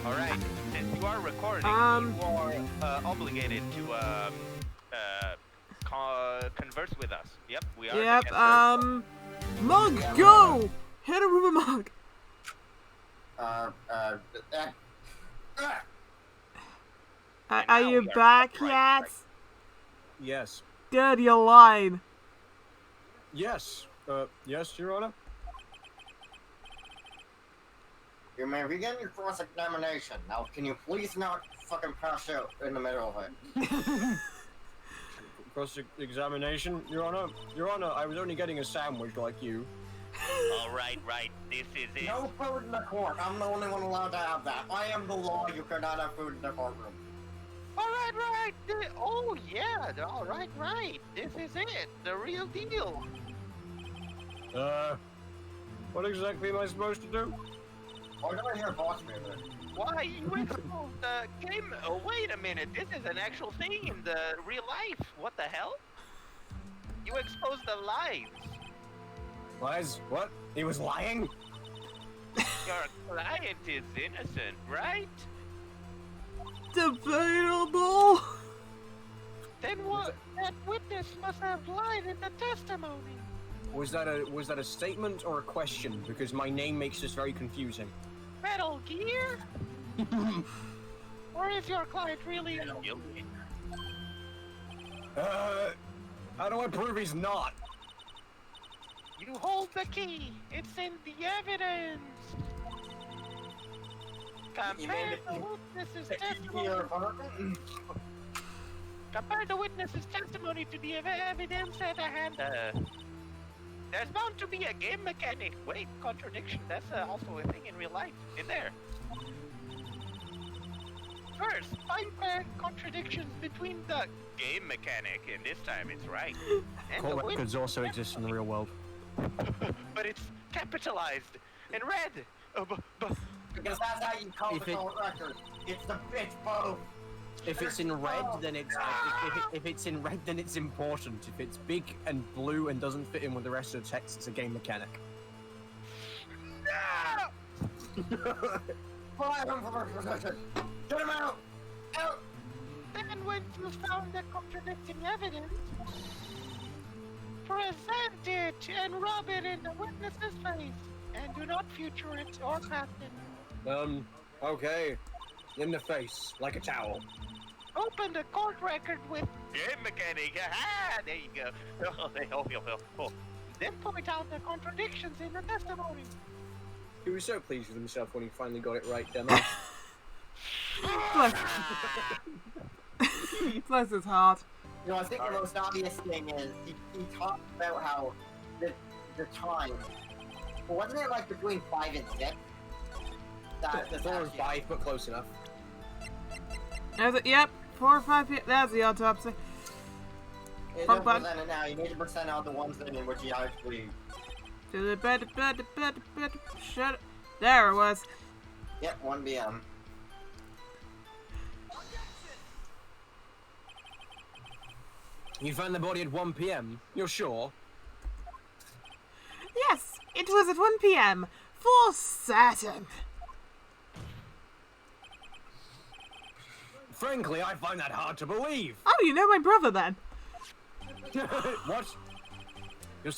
All right. Since you are recording, you are obligated to converse with us. Yep, we are. Yep. Mug, go! Hit him with a mug. Are you back yet? Right. Yes. Good, you're lying. Yes. Yes, Your Honor? You may begin your cross-examination. Now, can you please not fucking pass out in the middle of it? Cross-examination, Your Honor? Your Honor, I was only getting a sandwich like you. All right. This is it. No food in the court. I'm the only one allowed to have that. I am the law. You cannot have food in the courtroom. All right. Oh yeah. All right. This is it. The real deal. What exactly am I supposed to do? Why do I hear boss music? Why you exposed the game? Oh, wait a minute. This is an actual thing in the real life. What the hell? You exposed the lies. Lies? What? He was lying? Your client is innocent, right? Debatable. Then what? That witness must have lied in the testimony. Was that a statement or a question? Because my name makes this very confusing. Metal Gear? Or is your client really guilty? How do I prove he's not? You hold the key. It's in the evidence. Compare the witness's testimony. Compare the witness's testimony to the evidence at hand. There's bound to be a game mechanic. Wait, contradiction. That's also a thing in real life. In there. First, find contradictions between the game mechanic, and this time it's right. And Court records also exist in the real world. But it's capitalized in red. Because that's how you call the court record. It's both. If it's in red, then it's if it's in red, then it's important. If it's big and blue and doesn't fit in with the rest of the text, it's a game mechanic. Fire him from our position. Get him out. Out. Then when you found the contradicting evidence, present it and rub it in the witness's face, and do not future it or past it. Okay. In the face, like a towel. Open the court record with game mechanic. Aha! There you go. Then point out the contradictions in the testimony. He was so pleased with himself when he finally got it right, demo. Bless his heart. You know, I think the most obvious thing is he talked about how the time. Well, wasn't it like between 5 and 6? That's not 5, but close enough. Yep, 4 or 5 people. That's the autopsy. It doesn't present it now. You need to present out the ones in which you actually. Shut it. There it was. Yep, 1 p.m. You found the body at 1 p.m. You're sure? Yes, it was at 1 p.m. For certain. Frankly, I find that hard to believe. Oh, you know my brother then? What? Your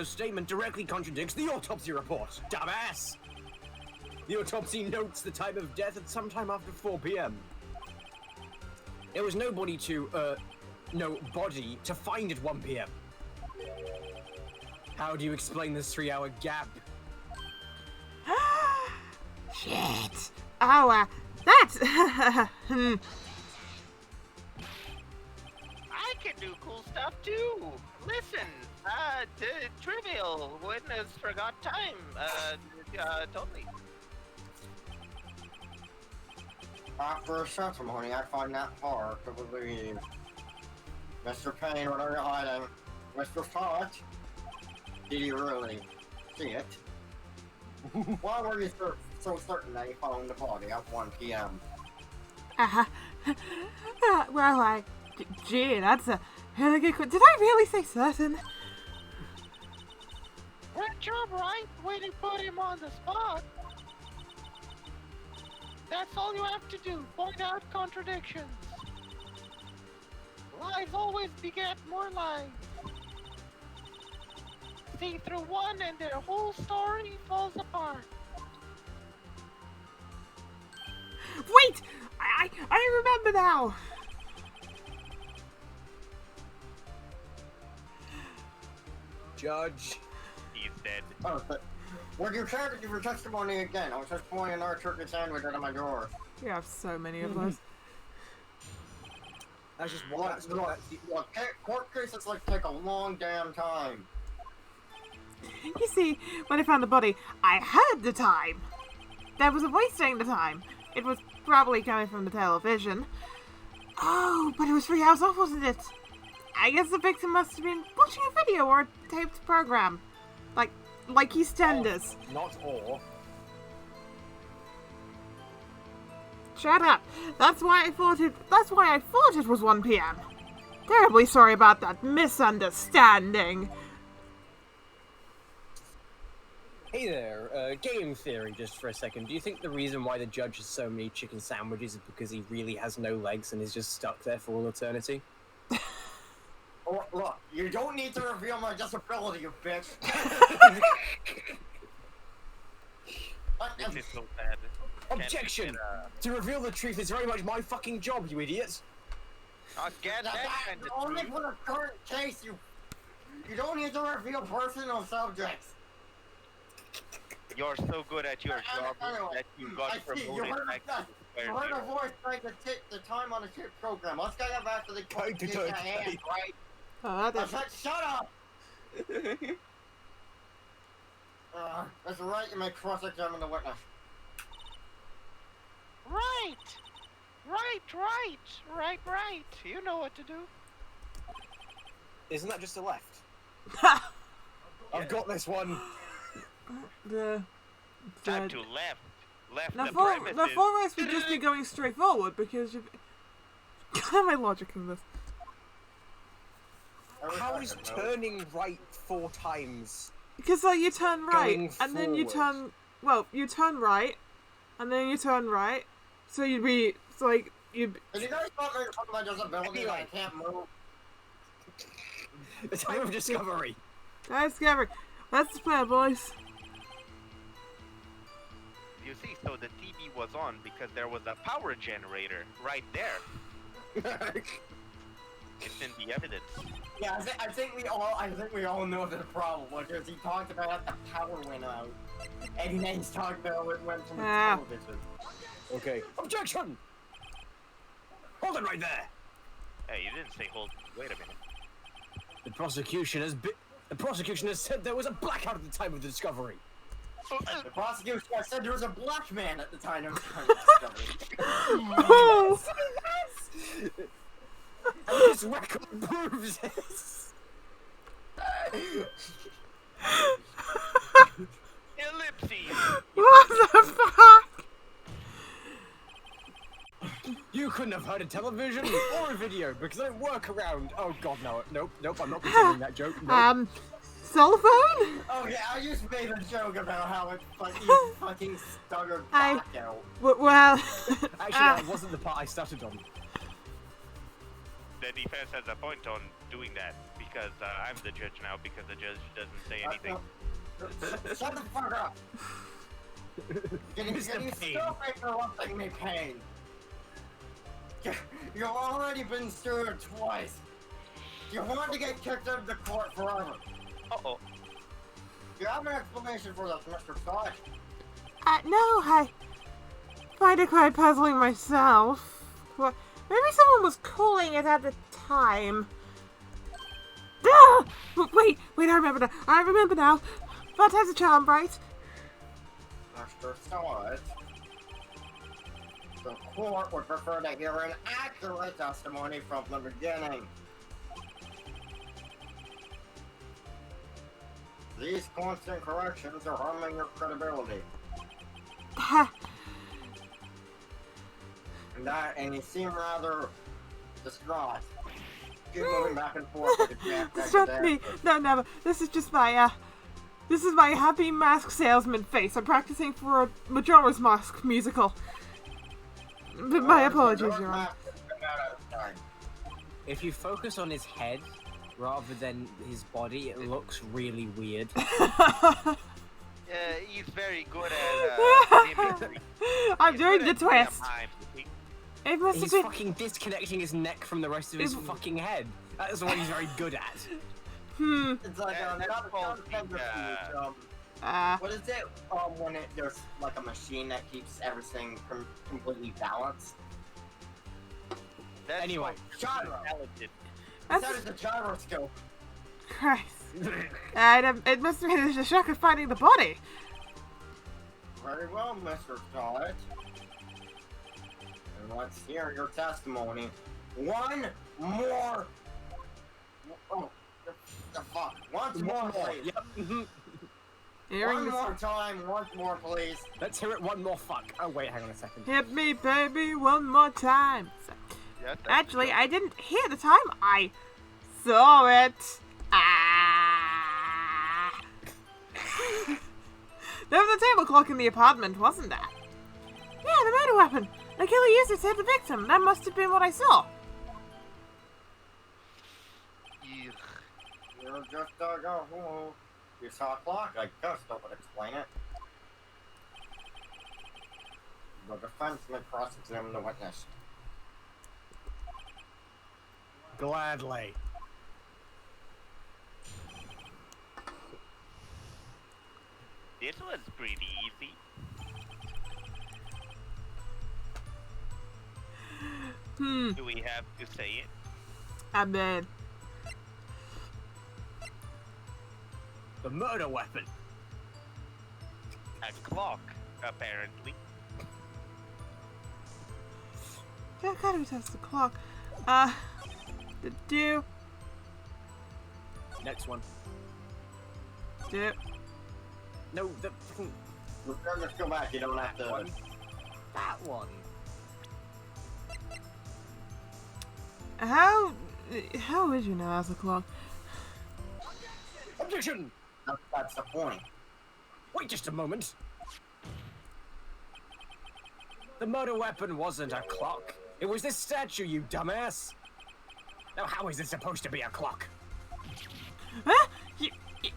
statement directly contradicts the autopsy report, dumbass! The autopsy notes the time of death at sometime after 4 p.m. There was no body to find at 1 p.m. How do you explain this 3-hour gap? Shit. Oh, that's... I can do cool stuff too. Listen, trivial witness forgot time. Totally. After a testimony, I find that hard to believe. Mr. Payne, what are you hiding? Mr. Scott? Did you really see it? Why were you so certain that you found the body at 1 p.m.? Well, gee, that's a really good question. Did I really say certain? Great job, right? Way to put him on the spot. That's all you have to do. Point out contradictions. Lies always beget more lies. See through one and their whole story falls apart. Wait! I remember now! Judge. He's dead. Oh, but when you tried to give your testimony again, I was just pulling another turkey sandwich out of my drawer. You have so many of those. That's just one. Look, court cases like take a long damn time. You see, when I found the body, I had the time. There was a voice saying the time. It was probably coming from the television. Oh, but it was 3 hours off, wasn't it? I guess the victim must have been watching a video or a taped program. Like EastEnders. Not all. Shut up. That's why I thought it was 1 p.m. Terribly sorry about that misunderstanding. Hey there, game theory just for a second. Do you think the reason why the judge has so many chicken sandwiches is because he really has no legs and is just stuck there for all eternity? Oh, look, you don't need to reveal my disability, you bitch. This is so bad. Objection! To reveal the truth is very much my fucking job, you idiot! Again, that kind of only truth. for the current case, you don't need to reveal personal subjects. You're so good at your job that you got I see, promoted back to the you square heard a zero. voice trying to take the time on a tip program. Let's get back to the case at hand, right? Oh, I said, shut up! That's right, you may cross-examine the witness. Right. You know what to do. Isn't that just a left? I've got this one! Time to left. Left Now, the for premises. us, we'd just be going straight forward because you've. How am I logicking this? How is turning right 4 times? Because you turn right, Going and then you forward. turn. Well, you turn right, and then you turn right. So you'd be. It's like you'd. Did you guys not make fun of my disability that I can't move? The time of discovery! Guys, Gavin, let's play, boys. You see, so the TV was on because there was a power generator right there. It's in the evidence. Yeah, I think we all know the problem was because he talked about the power went out, and then he's talking about it went from the television. Okay. Objection! Hold it right there! Hey, you didn't say hold. Wait a minute. The prosecution has said there was a blackout at the time of the discovery. The prosecution said there was a black man at the time of the discovery. Oh. This record proves this. Ellipses! What the fuck? You couldn't have heard a television or a video because I don't work around. Oh god, no, nope, I'm not continuing that joke. Nope. Cell phone? Oh yeah, I just made a joke about how it fucking stuttered I- back out. Well. Actually, that wasn't the part I started on. The defense has a point on doing that because I'm the judge now because the judge doesn't say anything. Shut the fuck up! Can you Mr. Payne. stop interrupting me, Payne? You've already been sued twice. You want to get kicked out of the court forever. Uh-oh. Do you have an explanation for this, Mr. Scott? No, I find it quite puzzling myself. Well, maybe someone was calling it at the time. Ah! Wait, I remember now. That has a charm, right? Mr. Scott, the court would prefer to hear an accurate testimony from the beginning. These constant corrections are harming your credibility. And you seem rather distraught. Keep moving back and forth with your damn Distract me. No, never. This is just my, this is my happy mask salesman face. I'm practicing for a Majora's Mask musical. My apologies, Your Honor. If you focus on his head rather than his body, it looks really weird. He's very good at mimicry. I'm He's doing good the at doing a twist. mime. It must have He's been. fucking disconnecting his neck from the rest of his fucking head. That's what he's very good at. It's like, That's not called what is it, when there's like a machine that keeps everything completely balanced? That's Anyway. called Gyro. talented. That is the gyroscope. Christ. It must have been the shock of finding the body. Very well, Mr. Todd. And let's hear your testimony. One more. Oh, the fuck. Once more, please. Yep. Hearing One this. more time, once more, please. Let's hear it one more fuck. Oh, wait, hang on a second. Hit me, baby, one more time. Yeah, that's Actually, the I didn't hear the time. I saw it. Ah. There was a table clock in the apartment, wasn't there? Yeah, the murder weapon. The killer used it to hit the victim. That must have been what I saw. Eugh. You're just you saw a clock, I guess that would explain it. The defense may cross-examine the witness. Gladly. This was pretty easy. Do we have to say it? I'm dead. The murder weapon. A clock, apparently. Yeah, gotta test the clock. Do. Next one. Do. No, the Let's go back, you don't have to... one. That one. How would you know that's a clock? Objection! That's the point. Wait just a moment. The murder weapon wasn't a clock. It was this statue, you dumbass. Now, how is it supposed to be a clock? Huh?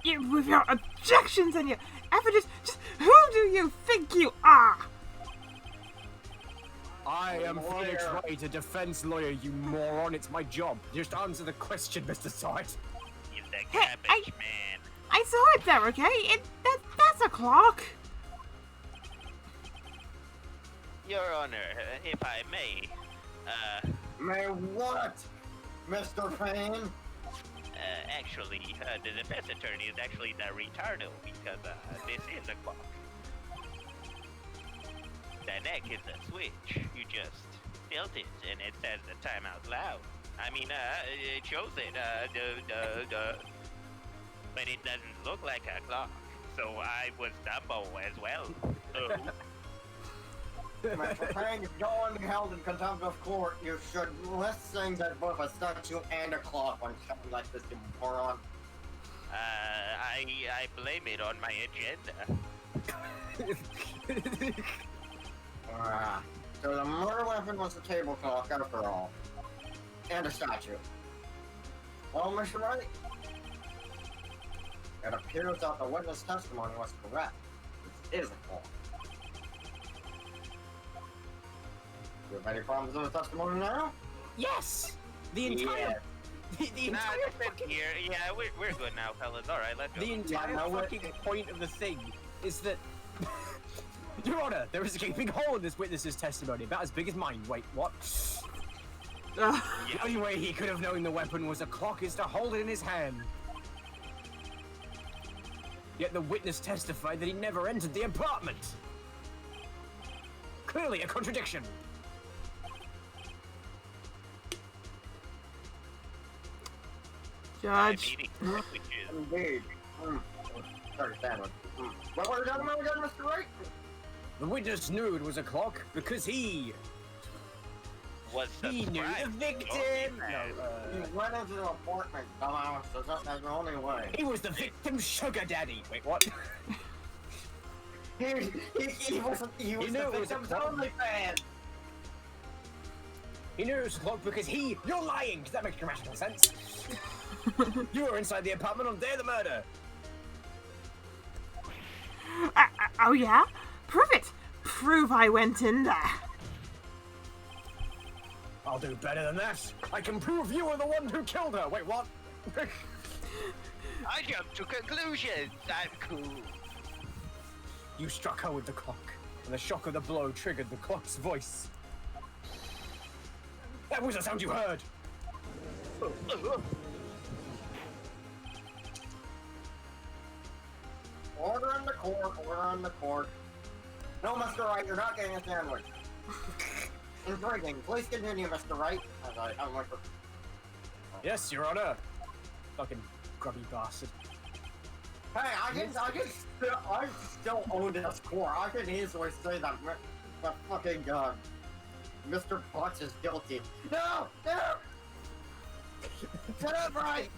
You with your objections and your evidence, just who do you think you are? I am Lawyer. Phoenix Wright, a defense lawyer, you moron. It's my job. Just answer the question, Mr. Sight. He's the Hey, garbage man. I saw it there, okay? That's a clock. Your Honor, if I may, May what, Mr. Payne? actually, the defense attorney is actually the retardo because this is a clock. The neck is a switch. You just tilt it and it says the time out loud. I mean, it shows it, but it doesn't look like a clock. So I was Dumbo as well. Mr. Payne, if you don't want to be held in contempt of court, you should list things at both a statue and a clock when something like this, you moron. I blame it on my agenda. So the murder weapon was a table clock, after all. And a statue. Well, Mr. Wright, it appears that the witness testimony was correct. This is a clock. You have any problems with the testimony now? Yes! The entire... The Nah, entire just fucking... here. Yeah, we're good now, fellas. Alright, let's go. The entire no, fucking point of the thing is that... Your Honor, there is a gaping hole in this witness's testimony, about as big as mine. Wait, what? Ugh. The only way he could have known the weapon was a clock is to hold it in his hand. Yet the witness testified that he never entered the apartment. Clearly a contradiction. Judge. Meeting privileges. Indeed. Sorry, sandwich. What were we talking about again, Mr. Wright? The witness knew it was a clock because he Was knew the subscribed. victim. You went into the apartment, dumbass. That's the only way. He was the victim's sugar daddy. Wait, what? He was knew the it was a victim's clock. only fan. He knew it was a clock because you're lying! Does that make grammatical sense? You were inside the apartment on the day of the murder! Oh yeah? Prove it! Prove I went in there! I'll do better than that! I can prove you were the one who killed her! Wait, what? I jump to conclusions. I'm cool. You struck her with the clock, and the shock of the blow triggered the clock's voice. That was the sound you heard! Order in the court, order in the court. No, Mr. Wright, you're not getting a sandwich. Intriguing. Please continue, Mr. Wright. I'm like, Yes, Your Honor. Fucking grubby bastard. hey, I still own this court. I can easily say that fucking Mr. Potts is guilty. No, no. Shut up, Wright.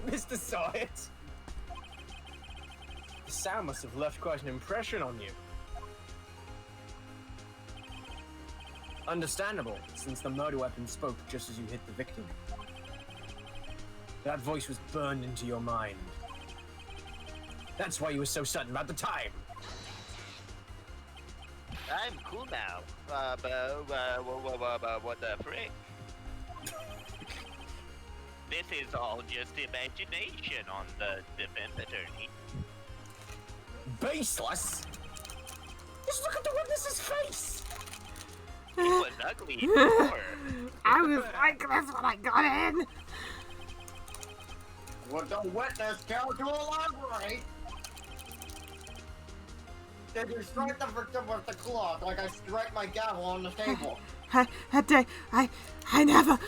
Mr. Science. The sound must have left quite an impression on you. Understandable, since the murder weapon spoke just as you hit the victim. That voice was burned into your mind. That's why you were so certain about the time. I'm cool now. What the frick? This is all just imagination on the defense attorney. Baseless? Just look at the witness's face! It was ugly before. I was like this when I got in! Would the witness care to elaborate? Did you strike the victim with the cloth like I strike my gavel on the table? I never...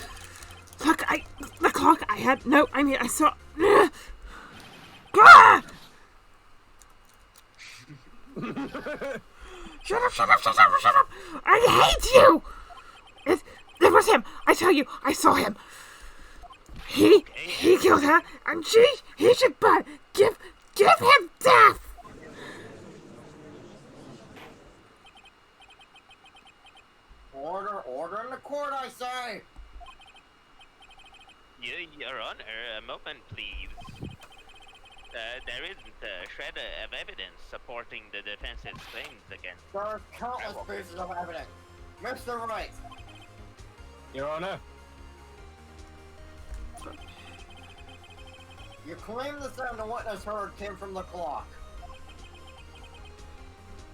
Look, the clock, I saw... Ah! Shut up! I hate you! It was him! I tell you, I saw him! He killed her, and he should burn! Give him death! Order in the court, I say! Your Honor, a moment, please. There isn't a shred of evidence supporting the defense's claims against... There are countless pieces of evidence. Mr. Wright! Your Honor. You claim the sound the witness heard came from the clock.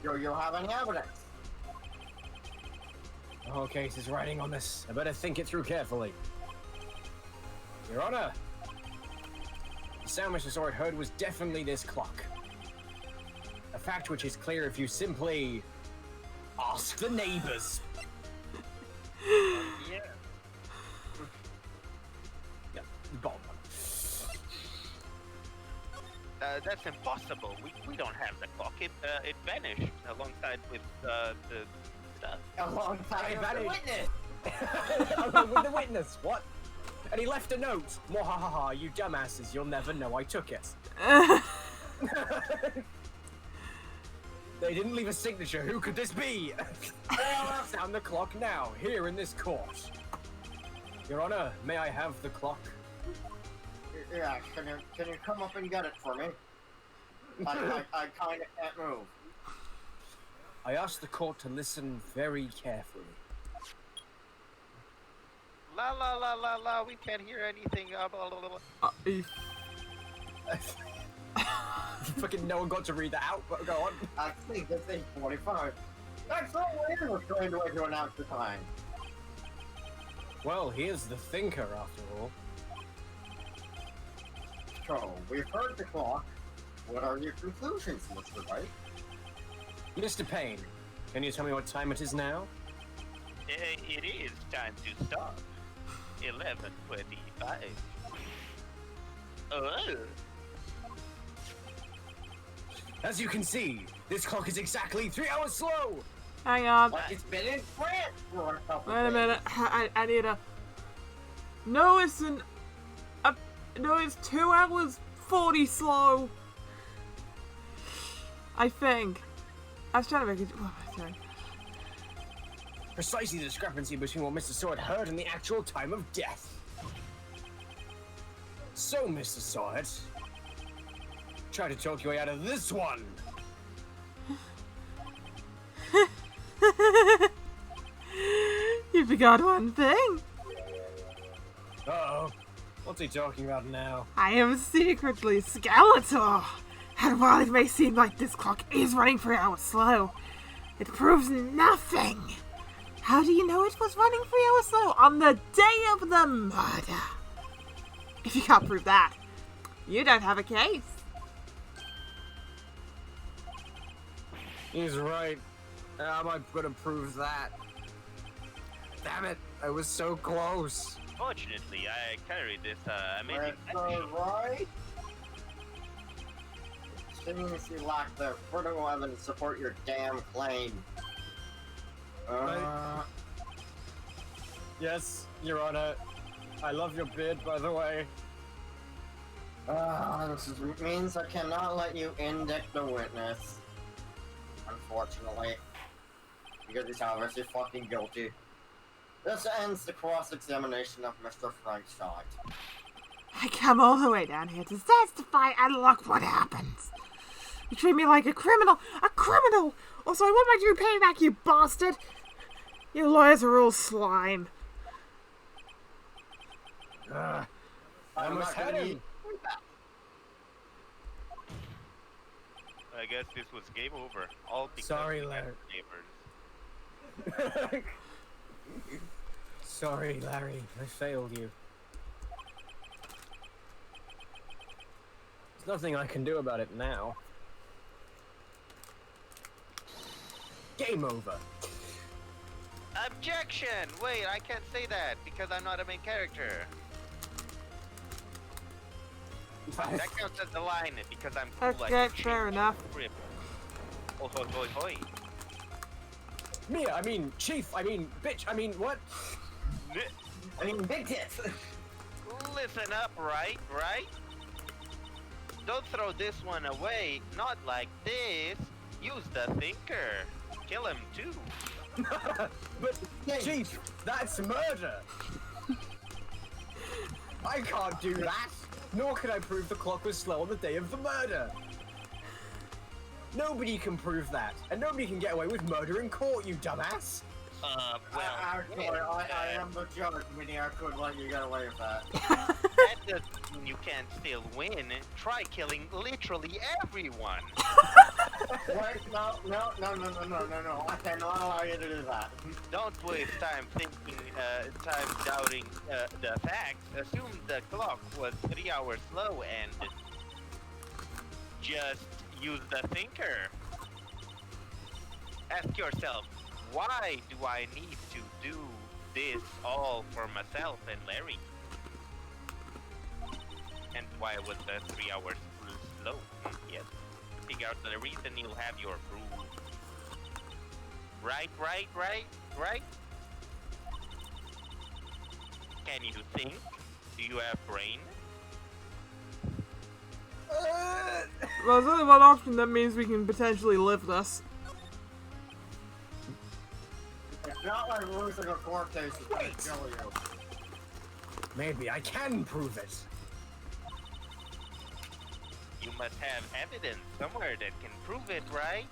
You have any evidence? The whole case is riding on this. I better think it through carefully. Your Honor. The sound Mr. Sword heard was definitely this clock. A fact which is clear if you simply ask the neighbors. Yeah. Yeah, the bottom one. That's impossible. We don't have the clock. It vanished alongside with the stuff. Alongside It the witness! Along with the witness, what? And he left a note. Mwahaha, you dumbasses, you'll never know I took it. They didn't leave a signature. Who could this be? Sound the clock now, here in this court. Your Honor, may I have the clock? Yeah, can you come up and get it for me? I kinda can't move. I asked the court to listen very carefully. La la la la la, we can't hear anything. Blah, blah, blah. Fucking no one got to read that out, but go on. I think this thing's 45. That's so weird was trying to announce the time. Well, here's the thinker, after all. So, we've heard the clock. What are your conclusions, Mr. Wright? Mr. Payne, can you tell me what time it is now? It is time to stop. 11:25. As you can see, this clock is exactly 3 hours slow! Hang on. Like it's been in France for a couple Wait a days. minute. I need a... No, it's no, it's 2 hours 40 slow. I think. I was trying to make it... Oh, sorry. Precisely the discrepancy between what Mr. Sword heard and the actual time of death. So, Mr. Sword, try to talk your way out of this one. You forgot one thing. Uh-oh. What's he talking about now? I am secretly Skeletor. And while it may seem like this clock is running 3 hours slow, it proves nothing. How do you know it was running 3 hours slow on the day of the murder? If you can't prove that, you don't have a case. He's right. How am I gonna prove that? Damn it, I was so close. Fortunately, I carried this amazing Mr. Wright? Seems you lack the critical evidence to support your damn claim. Yes, Your Honor. I love your beard, by the way. This means I cannot let you indict the witness. Unfortunately. Because he's obviously fucking guilty. This ends the cross-examination of Mr. Frankenstein. I come all the way down here to testify, and look what happens. You treat me like a criminal. A criminal! Also, I want my due payback, you bastard! You lawyers are all slime. I I'm almost not had gonna him. I guess this was game over. All because Sorry, we had Larry. neighbors. Sorry, Larry. I failed you. There's nothing I can do about it now. Game over. Objection! Wait, I can't say that because I'm not a main character. That counts as the line because I'm cool like Okay, a fair chief. enough. Rip. Oh, hoi, hoi, hoi. Mia, I mean, Chief, I mean, bitch, I mean, what? I mean, big tits! Listen up, right? Don't throw this one away. Not like this. Use the thinker. Kill him too. But, Chief, that's murder! I can't do that! Nor can I prove the clock was slow on the day of the murder! Nobody can prove that, and nobody can get away with murder in court, you dumbass! Well, Actually, I am the judge, meaning I could let you get away with that. that doesn't mean you can't still win. Try killing literally everyone. Wait, no, I cannot allow you to do that. Don't waste time thinking, time doubting the facts. Assume the clock was 3 hours slow and just use the thinker. Ask yourself, why do I need to do this all for myself and Larry? And why was the 3 hours slow? Yes. Figure out the reason you'll have your proof. Right? Can you think? Do you have brain? Well, there's only one option that means we can potentially live this. It's not like losing a court case is gonna kill you. Maybe I can prove it. You must have evidence somewhere that can prove it, right?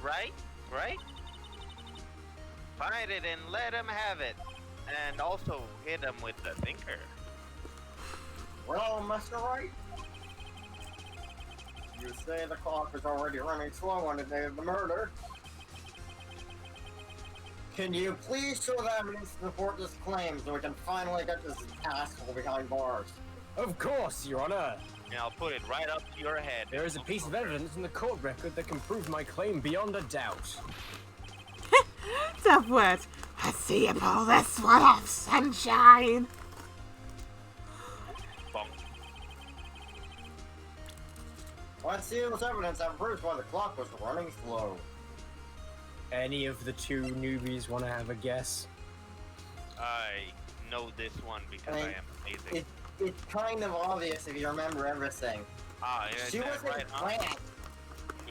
Right? Find it and let him have it. And also hit him with the thinker. Well, Mr. Wright, you say the clock is already running slow on the day of the murder. Can you please show the evidence to support this claim so we can finally get this asshole behind bars? Of course, Your Honor. And I'll put it right up to your head. There is a piece of evidence in the court record that can prove my claim beyond a doubt. Tough words. Let's see you pull this one off, sunshine. Bonk. Let's see this evidence that proves why the clock was running slow. Any of the two newbies want to have a guess? I know this one because I am amazing. It's kind of obvious if you remember everything. Yeah, She that's was right, in huh? plant.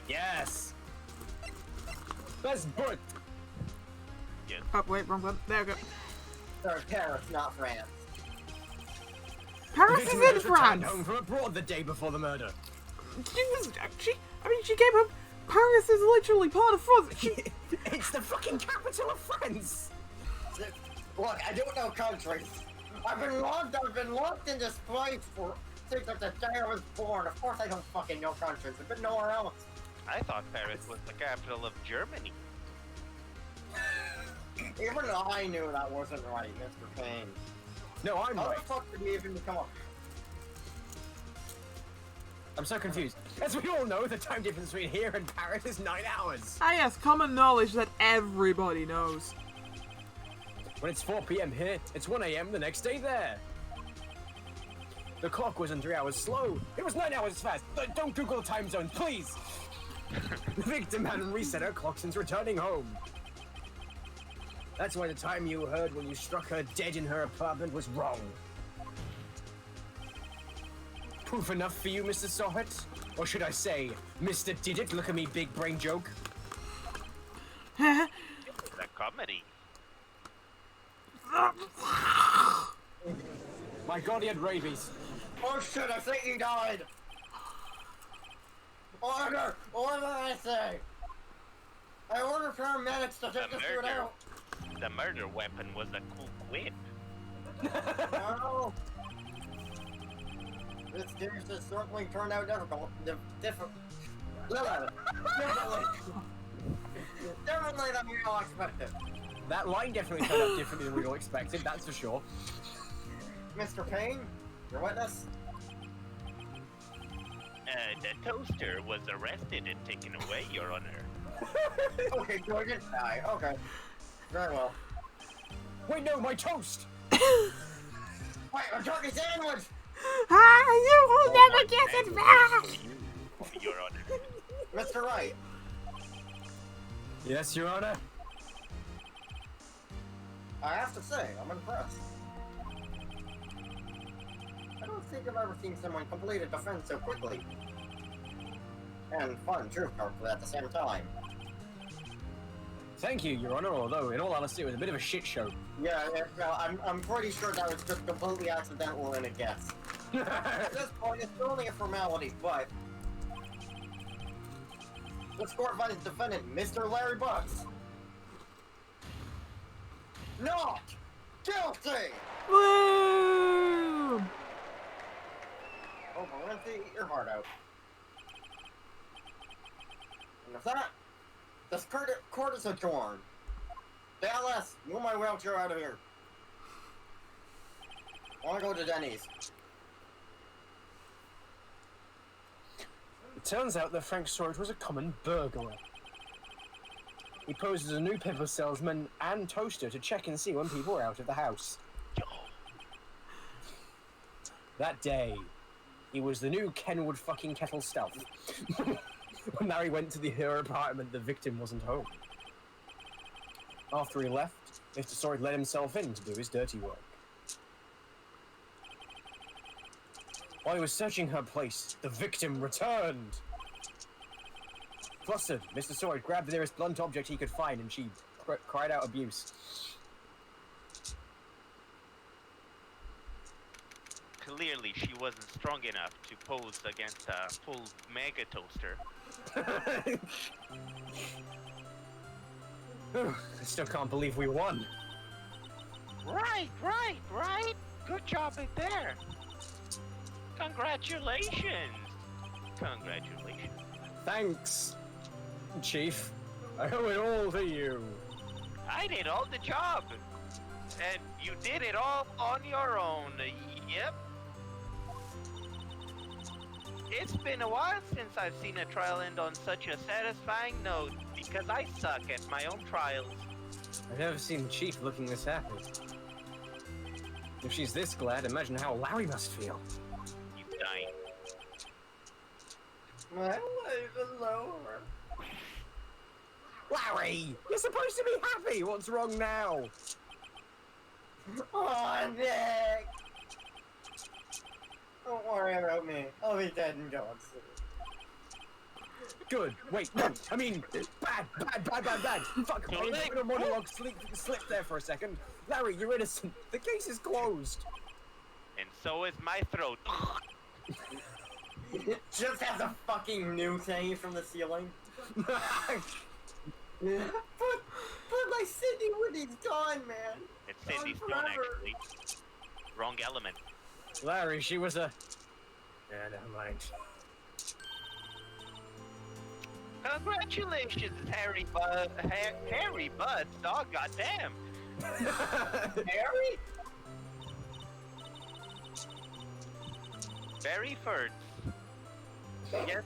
Yes! That's good! Yes. Oh, wait, wrong one. There we go. Sorry, Paris, not France. Paris Victim is in just returned France! home from abroad the day before the murder. She came home. Paris is literally part of France. It's the fucking capital of France. Look, I don't know countries. I've been locked in this place since like the day I was born. Of course I don't fucking know countries. I've been nowhere else. I thought Paris was the capital of Germany. Even I knew that wasn't right, Mr. Payne. No, I'm How right. the fuck did we even become a... I'm so confused. As we all know, the time difference between here and Paris is 9 hours. Ah yes, common knowledge that everybody knows. When it's 4 p.m. here, it's 1 a.m. the next day there. The clock wasn't 3 hours slow. It was 9 hours fast. Don't Google time zones, please. The victim hadn't reset her clock since returning home. That's why the time you heard when you struck her dead in her apartment was wrong. Proof enough for you, Mr. Sohet? Or should I say, Mr. Did It? Look at me, big brain joke. It's a comedy. My god, he had rabies. Oh shit, I think he died! Order! Order, I say! I order paramedics to take this dude out! The murder weapon was a cool whip. No! This game has certainly turned out difficult. Differently than we all expected. That line definitely turned out differently than we all expected, that's for sure. Mr. Payne, your witness? The toaster was arrested and taken away, Your Honor. Okay, so he didn't die. Okay. Very well. Wait, no, my toast! Wait, a turkey sandwich! Ah, you will never get it back! Your Honor. Mr. Wright, Yes, Your Honor. I have to say, I'm impressed. I don't think I've ever seen someone complete a defense so quickly. And fun, too, hopefully, at the same time. Thank you, Your Honor, although, in all honesty, it was a bit of a shit show. Yeah, I'm pretty sure that was just completely accidental and a guess. At this point, it's only a formality, but... Let's court finds defendant, Mr. Larry Bucks. Not guilty! Woo! Oh, Valente, eat your heart out. And with that, this court is adjourned. Dallas, move my wheelchair out of here. I wanna go to Denny's. It turns out that Frank Sorge was a common burglar. He posed as a new pepper salesman and toaster to check and see when people were out of the house. That day, he was the new Kenwood fucking Kettle Stealth. When Larry went to her apartment, the victim wasn't home. After he left, Mr. Sorge let himself in to do his dirty work. While he was searching her place, the victim returned. Flustered, Mr. Sorge grabbed the nearest blunt object he could find and she cried out abuse. Clearly, she wasn't strong enough to pose against a full mega toaster. I still can't believe we won. Right. Good job in there. Congratulations. Thanks, Chief. I owe it all to you. I did all the job. And you did it all on your own. Yep. It's been a while since I've seen a trial end on such a satisfying note, because I suck at my own trials. I've never seen Chief looking this happy. If she's this glad, imagine how Larry must feel. You dying. My life is over. Larry! You're supposed to be happy! What's wrong now? Oh, Nick! Don't worry about me. I'll be dead and gone soon. Good. Wait, no. I mean, bad. Fuck. My internal monologue slipped there for a second. Larry, you're innocent. The case is closed. And so is my throat. Just has a fucking nuke hanging from the ceiling. but my Sydney Whitney's gone, man. It's Cindy Gone Stone, forever. actually. Wrong element. Larry, she was a... Yeah, never mind. Congratulations, Harry Butts. Oh, goddamn. Harry? Very first. Yes,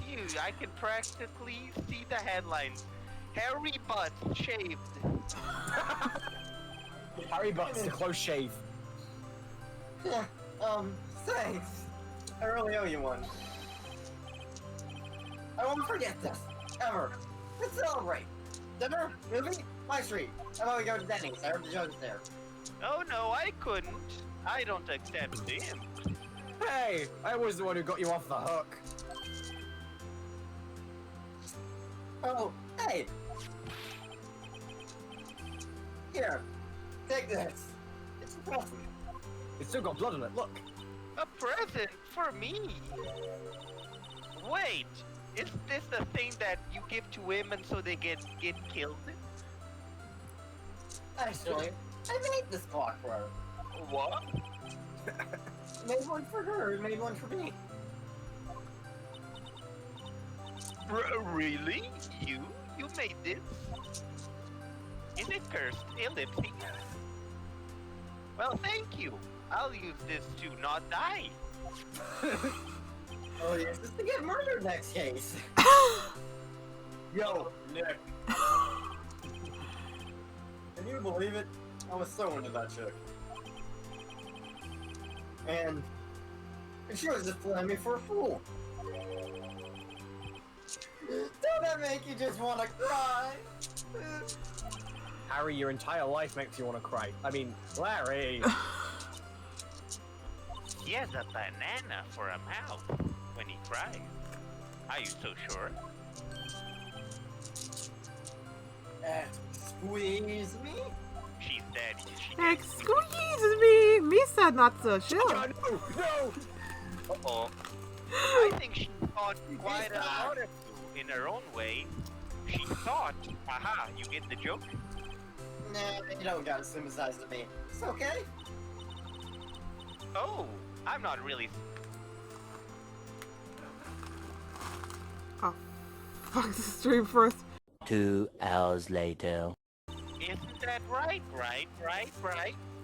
you. I can practically see the headlines. Harry Butts shaved. Harry Butts, the close shave. Yeah, thanks. I really owe you one. I won't forget this, ever. Let's celebrate. Dinner? Movie? My street. How about we go to Denny's? I heard the joke's there. Oh no, I couldn't. I don't accept him. Hey, I was the one who got you off the hook. Oh, hey! Here, take this. It's a present. It's still got blood on it, look. A present for me. Wait, is this the thing that you give to women so they get killed? Actually, I made this clock for her. What? Made one for her, made one for me. Really? You made this? Is it cursed? Ellipses? Well, thank you. I'll use this to not die. Oh, yes, this to get murdered next case. Yo, Nick. Can you believe it? I was so into that chick. And she was just playing me for a fool. Don't that make you just want to cry? Harry, your entire life makes you want to cry. I mean, Larry. He has a banana for a mouth when he cries. Are you so sure? Excuse me? She's dead. Excuse me, me said not so sure. Oh, no! Uh-oh. I think she thought quite a lot of you in her own way. She thought, aha, you get the joke? Nah, you don't gotta sympathize with me. It's okay. Oh, I'm not really... Oh, fuck the stream first. 2 hours later. Isn't that right? Right?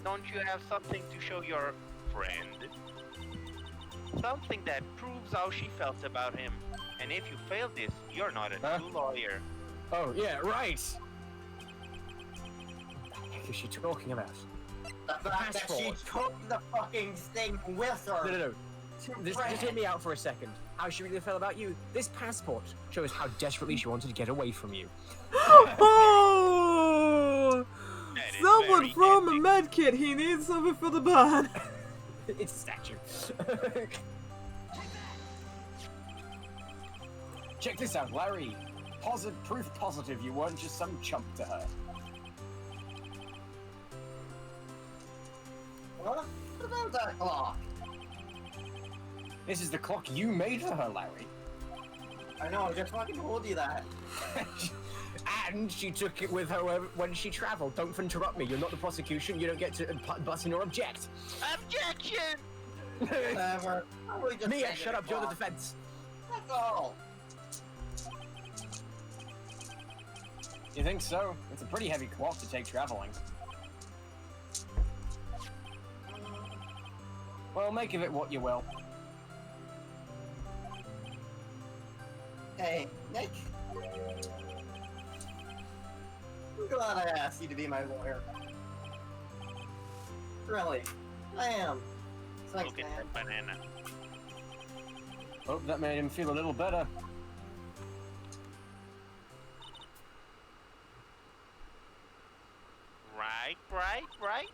Don't you have something to show your friend? Something that proves how she felt about him. And if you fail this, you're not a true lawyer. Oh, yeah, right. What the heck is she talking about? The fact that she took the fucking thing with her. No. Just hear me out for a second. How she really felt about you. This passport shows how desperately she wanted to get away from you. Oh! That is Someone very from a epic. med kit. He needs something for the burn. It's a statue. Check this out, Larry. Proof positive you weren't just some chump to her. What? What about that clock? This is the clock you made for her, Larry. I know, I just fucking told you that. And she took it with her when she traveled. Don't interrupt me. You're not the prosecution. You don't get to butt in or object. Objection! Whatever. Probably just Mia, made shut it up. You're the clock. defense. That's all. You think so? It's a pretty heavy clock to take traveling. Well, make of it what you will. Hey, Nick. I'm glad I asked you to be my lawyer. Really, I am. Thanks, Look at man. that banana. Hope that made him feel a little better. Right?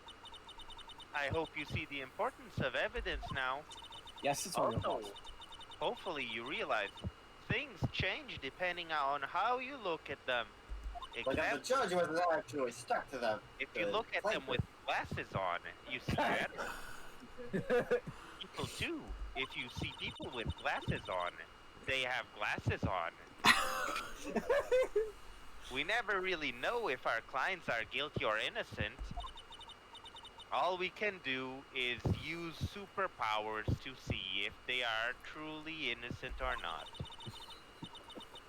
I hope you see the importance of evidence now. Yes, it's all your Also, fault. hopefully you realize things change depending on how you look at them. But if the judge wasn't actually stuck to them. If you look at them with glasses on, you see better. People too. If you see people with glasses on, they have glasses on. We never really know if our clients are guilty or innocent. All we can do is use superpowers to see if they are truly innocent or not.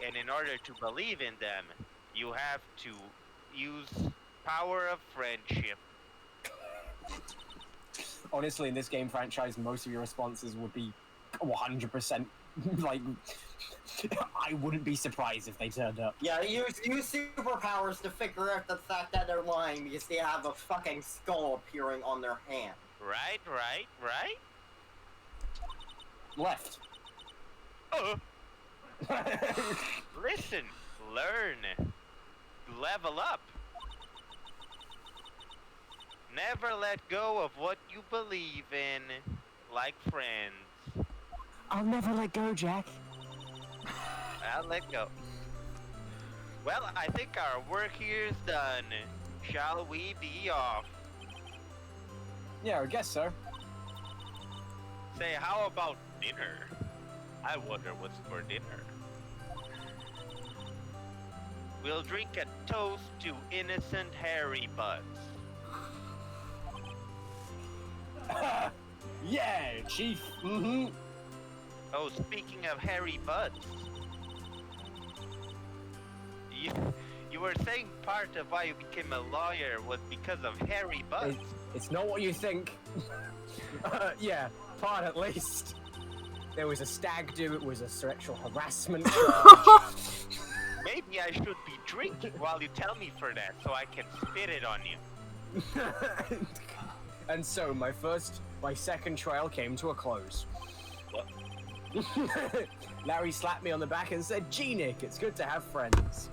And in order to believe in them, you have to use power of friendship. Honestly, in this game franchise, most of your responses would be 100% like. I wouldn't be surprised if they turned up. Yeah, use superpowers to figure out the fact that they're lying because they have a fucking skull appearing on their hand. Right. Left. Listen, learn, level up. Never let go of what you believe in, like friends. I'll never let go, Jack. I'll let go. Well, I think our work here is done. Shall we be off? Yeah, I guess so. Say, how about dinner? I wonder what's for dinner. We'll drink a toast to innocent Harry Butts. Yeah, Chief. Mm-hmm. Oh, speaking of Harry Butts, you were saying part of why you became a lawyer was because of Harry Butts. It's not what you think. Yeah, part at least. There was a stag do, it was a sexual harassment charge. Maybe I should be drinking while you tell me for that, so I can spit it on you. And so my second trial came to a close. What? Larry slapped me on the back and said, "Gee, Nick, it's good to have friends."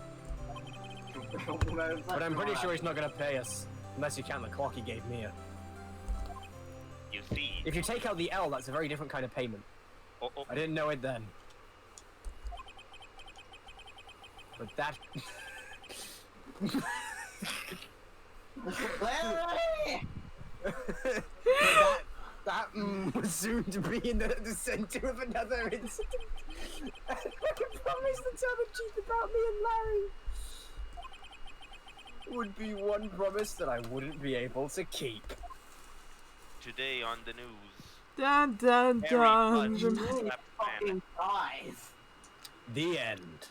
But I'm pretty sure he's not gonna pay us, unless you count the clock he gave me. You see. If you take out the L, that's a very different kind of payment. Oh. I didn't know it then. But that... Larry! that was soon to be in the center of another incident. I promised to tell the chief about me and Larry. Would be one promise that I wouldn't be able to keep. Today on the news. Dun dun Harry dun. Butts dun. slapped Fucking man. eyes. The end.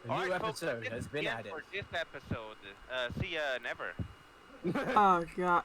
A new Alright, folks, episode this has is been the end added. for this episode. See ya never. Oh god.